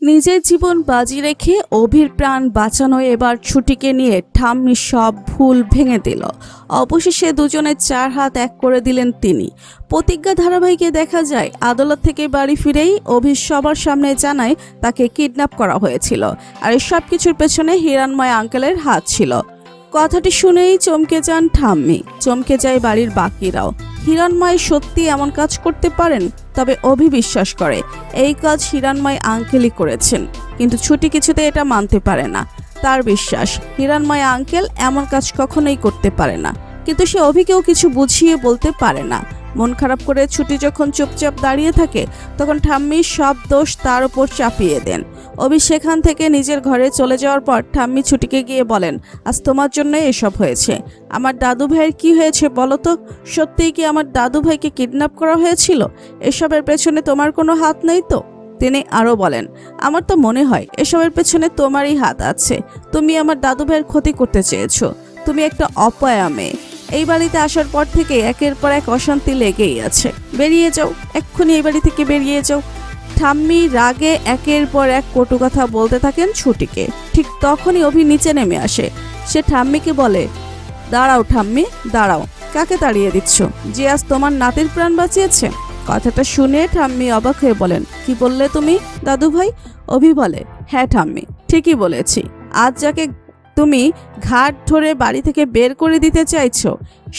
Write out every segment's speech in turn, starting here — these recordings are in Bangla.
নিজের জীবন বাজি রেখে অভির প্রাণ বাঁচানো এবার ছুটিকে নিয়ে ঠাম্মি সব ভুল ভেঙে দিল। অবশেষে দুজনের 4 হাত এক করে দিলেন তিনি। প্রতিজ্ঞা ধারাবাহিকে দেখা যায় আদালত থেকে বাড়ি ফিরেই অভি সবার সামনে জানায় তাকে কিডন্যাপ করা হয়েছিল, আর এই সব কিছুর পেছনে হিরণময় আঙ্কেলের হাত ছিল। কথাটি শুনেই চমকে যান ঠাম্মি, চমকে যায় বাড়ির বাকিরাও। হিরণময় সত্যি এমন কাজ করতে পারেন? তবে অভি বিশ্বাস করে এই কাজ হিরণময় আঙ্কেলই করেছেন, কিন্তু ছুটি কিছুতে এটা মানতে পারে না। তার বিশ্বাস হিরণময় আঙ্কেল এমন কাজ কখনোই করতে পারে না, কিন্তু সে অভিকেও কিছু বুঝিয়ে বলতে পারে না। মন খারাপ করে ছুটি যখন চুপচাপ দাঁড়িয়ে থাকে, তখন ঠাম্মি সব দোষ তার উপর চাপিয়ে দেন। অভি সেখান থেকে নিজের ঘরে চলে যাওয়ার পর ঠাম্মি ছুটিকে গিয়ে বলেন, আজ তোমার জন্য এসব হয়েছে। আমার দাদু ভাইয়ের কি হয়েছে বলো তো? সত্যিই কি আমার দাদু ভাইকে কিডন্যাপ করা হয়েছিল? এসবের পেছনে তোমার কোনো হাত নেই তো? তিনি আরও বলেন, আমার তো মনে হয় এসবের পেছনে তোমারই হাত আছে। তুমি আমার দাদু ভাইয়ের ক্ষতি করতে চেয়েছো। তুমি একটা অপয়া মেয়ে। এই বাড়িতে আসার পর থেকে একের পর এক অশান্তি লেগেই আছে। বেরিয়ে যাও, এক্ষুনি এই বাড়ি থেকে বেরিয়ে যাও। ঠাম্মি রাগে একের পর এক কটু কথা বলতে থাকেন ছুটিকে। ঠিক তখনই অভি নিচে নেমে আসে। সে ঠাম্মিকে বলে, দাঁড়াও ঠাম্মি, দাঁড়াও। কাকে তাড়িয়ে দিচ্ছ? যে আজ তোমার নাতির প্রাণ বাঁচিয়েছে? কথাটা শুনে ঠাম্মি অবাক হয়ে বলেন, কি বললে তুমি দাদু ভাই? অভি বলে, হ্যাঁ ঠাম্মি, ঠিকই বলেছি। আজ যাকে তুমি ঘাট ধরে বাড়ি থেকে বের করে দিতে চাইছো,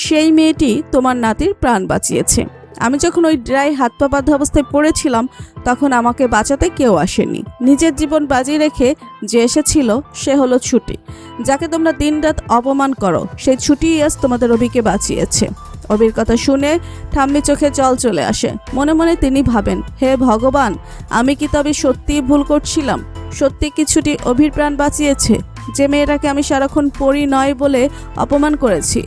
সেই মেয়েটি তোমার নাতির প্রাণ বাঁচিয়েছে। আমি যখন ওই ড্রাই হাত পা বাঁধা অবস্থায় পড়েছিলাম, তখন আমাকে বাঁচাতে কেউ আসেনি। নিজের জীবন বাজি রেখে যে এসেছিল সে হলো ছুটি। যাকে তোমরা দিনরাত অপমান করো, সেই ছুটিই আজ তোমাদের অভিকে বাঁচিয়েছে। অভির কথা শুনে ঠাম্মি চোখে জল চলে আসে। মনে মনে তিনি ভাবেন, হে ভগবান, আমি কি তবে সত্যিই ভুল করছিলাম? সত্যি কি ছুটি অভির প্রাণ বাঁচিয়েছে? যে মেয়েটাকে আমি সারাক্ষণ পরি নয় বলে অপমান করেছি,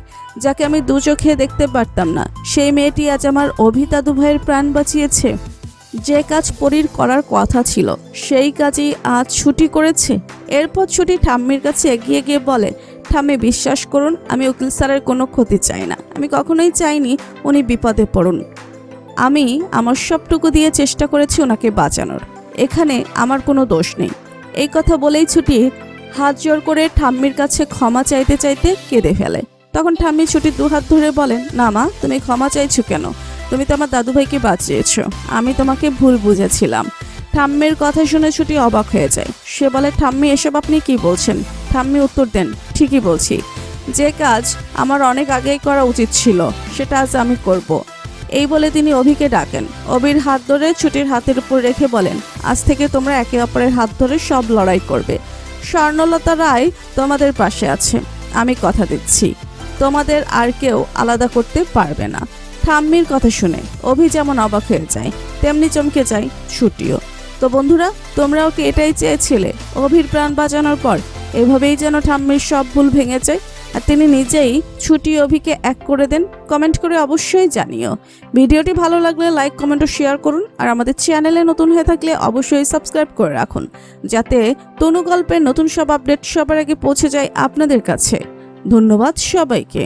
যাকে আমি দু চোখে দেখতে পারতাম না, সেই মেয়েটি আজ আমার অভি দাদু ভাইয়ের প্রাণ বাঁচিয়েছে। যে কাজ পরীর করার কথা ছিল, সেই কাজই আজ ছুটি করেছে। এরপর ছুটি ঠাম্মির কাছে এগিয়ে গিয়ে বলে, ঠাম্মি বিশ্বাস করুন, আমি উকিল স্যারের কোনো ক্ষতি চাই না। আমি কখনোই চাইনি উনি বিপদে পড়ুন। আমি আমার সবটুকু দিয়ে চেষ্টা করেছি ওনাকে বাঁচানোর। এখানে আমার কোনো দোষ নেই। এই কথা বলেই ছুটি হাত জোর করে ঠাম্মির কাছে ক্ষমা চাইতে চাইতে কেঁদে ফেলে। তখন ঠাম্মি ছুটি 2 হাত ধরে বলেন, না মা, তুমি ক্ষমা চাইছো কেন? তুমি তো আমার দাদু ভাইকে বাঁচিয়েছো। আমি তোমাকে ভুল বুঝেছিলাম। ঠাম্মির কথা শুনে ছুটি অবাক হয়ে যায়। সে বলে, ঠাম্মি এসব আপনি কি বলছেন? ঠাম্মি উত্তর দেন, ঠিকই বলছি। যে কাজ আমার অনেক আগেই করা উচিত ছিল, সেটা আজ আমি করব। এই বলে তিনি অভিকে ডাকেন। অভির হাত ধরে ছুটির হাতের উপর রেখে বলেন, আজ থেকে তোমরা একে অপরের হাত ধরে সব লড়াই করবে। স্বর্ণলতা রায় তোমাদের পাশে আছে, আমি কথা দিচ্ছি। তোমাদের আর কেউ আলাদা করতে পারবে না। ঠাম্মির কথা শুনে অভি যেমন অবাক হয়ে যায়, তেমনি চমকে যায় ছুটিও। তো বন্ধুরা, তোমরাও কি এটাই চেয়েছিলে? অভির প্রাণ বাঁচানোর পর এভাবেই যেন ঠাম্মির সব ভুল ভেঙে যায়, আর তিনি নিজেই ছুটি অভিকে এক করে দেন? কমেন্ট করে অবশ্যই জানিও। ভিডিওটি ভালো লাগলে লাইক, কমেন্ট ও শেয়ার করুন। আর আমাদের চ্যানেলে নতুন হয়ে থাকলে অবশ্যই সাবস্ক্রাইব করে রাখুন, যাতে তনু গল্পের নতুন সব আপডেট সবার আগে পৌঁছে যায় আপনাদের কাছে। ধন্যবাদ সবাইকে।